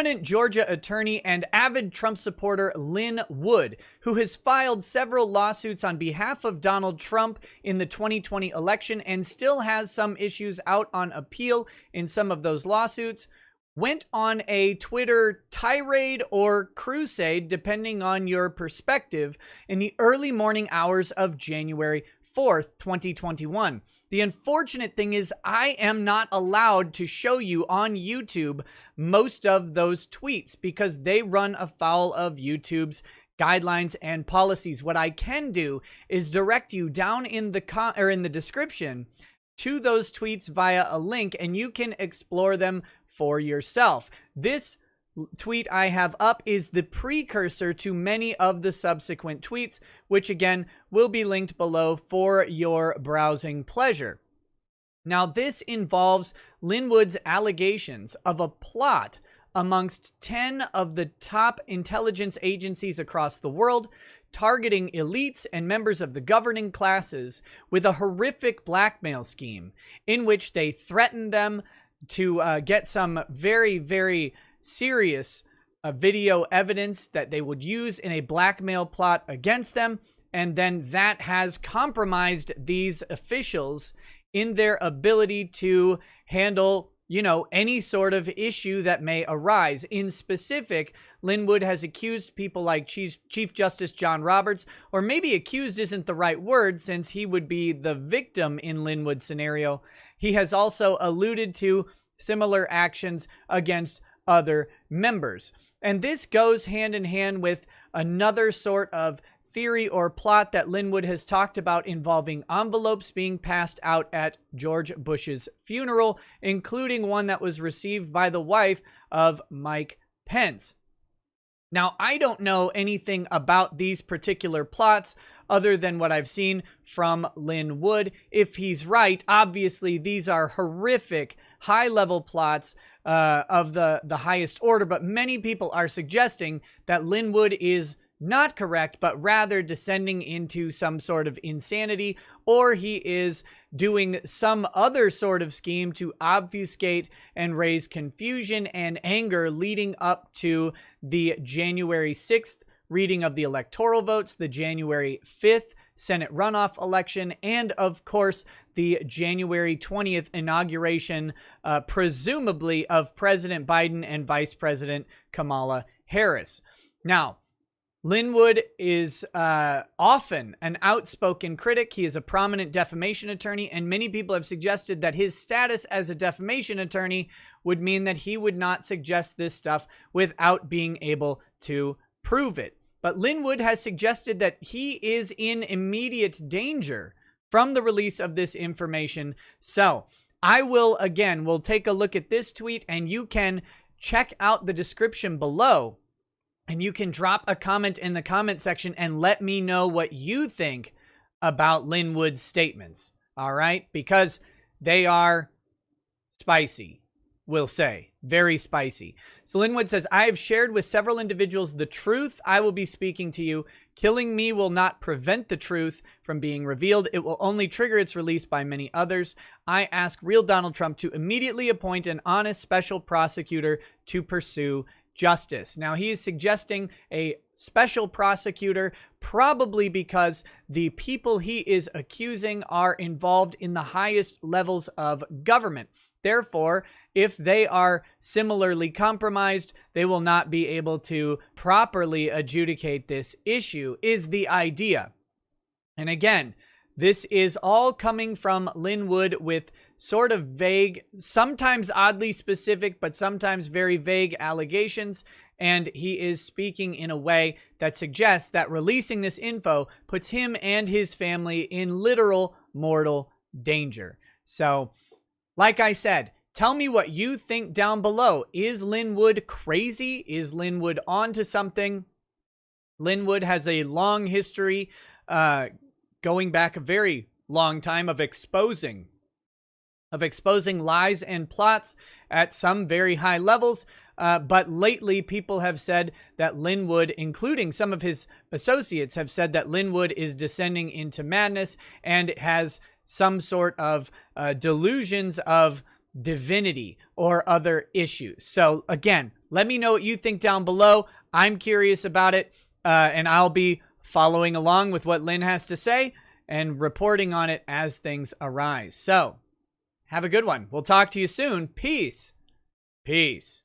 Prominent Georgia attorney and avid Trump supporter Lin Wood, who has filed several lawsuits on behalf of Donald Trump in the 2020 election and still has some issues out on appeal in some of those lawsuits, went on a Twitter tirade or crusade, depending on your perspective, in the early morning hours of January 4th, 2021. The unfortunate thing is I am not allowed to show you on YouTube most of those tweets because they run afoul of YouTube's guidelines and policies. What I can do is direct you down in the description to those tweets via a link, and you can explore them for yourself. This tweet I have up is the precursor to many of the subsequent tweets, which again will be linked below for your browsing pleasure. Now, this involves Lin Wood's allegations of a plot amongst 10 of the top intelligence agencies across the world, targeting elites and members of the governing classes with a horrific blackmail scheme in which they threatened them to get some very, very serious video evidence that they would use in a blackmail plot against them, and then that has compromised these officials in their ability to handle, any sort of issue that may arise. In specific, Lin Wood has accused people like Chief Justice John Roberts, or maybe accused isn't the right word since he would be the victim in Lin Wood's scenario. He has also alluded to similar actions against other members. And this goes hand in hand with another sort of theory or plot that Lin Wood has talked about involving envelopes being passed out at George Bush's funeral, including one that was received by the wife of Mike Pence. Now, I don't know anything about these particular plots other than what I've seen from Lin Wood. If he's right, obviously these are horrific, high-level plots of the highest order, but many people are suggesting that Lin Wood is not correct, but rather descending into some sort of insanity, or he is doing some other sort of scheme to obfuscate and raise confusion and anger leading up to the January 6th reading of the electoral votes, the January 5th Senate runoff election, and of course, the January 20th inauguration, presumably of President Biden and Vice President Kamala Harris. Now, Lin Wood is often an outspoken critic. He is a prominent defamation attorney, and many people have suggested that his status as a defamation attorney would mean that he would not suggest this stuff without being able to prove it. But Lin Wood has suggested that he is in immediate danger from the release of this information. So we'll take a look at this tweet, and you can check out the description below. And you can drop a comment in the comment section and let me know what you think about Lin Wood's statements. All right? Because they are spicy, we'll say. Very spicy. So Lin Wood says, I have shared with several individuals the truth I will be speaking to you. Killing me will not prevent the truth from being revealed. It will only trigger its release by many others. I ask real Donald Trump to immediately appoint an honest special prosecutor to pursue justice. Now, he is suggesting a special prosecutor, probably because the people he is accusing are involved in the highest levels of government. Therefore, if they are similarly compromised, they will not be able to properly adjudicate this issue, is the idea. And again, this is all coming from Lin Wood with sort of vague, sometimes oddly specific, but sometimes very vague allegations. And he is speaking in a way that suggests that releasing this info puts him and his family in literal mortal danger. So, like I said, tell me what you think down below. Is Lin Wood crazy? Is Lin Wood onto something? Lin Wood has a long history, going back a very long time, of exposing lies and plots at some very high levels. But lately, people have said that Lin Wood, including some of his associates, have said that Lin Wood is descending into madness and has some sort of delusions of divinity or other issues. So again, let me know what you think down below. I'm curious about it, and I'll be following along with what Lin has to say and reporting on it as things arise. So have a good one. We'll talk to you soon. Peace. Peace.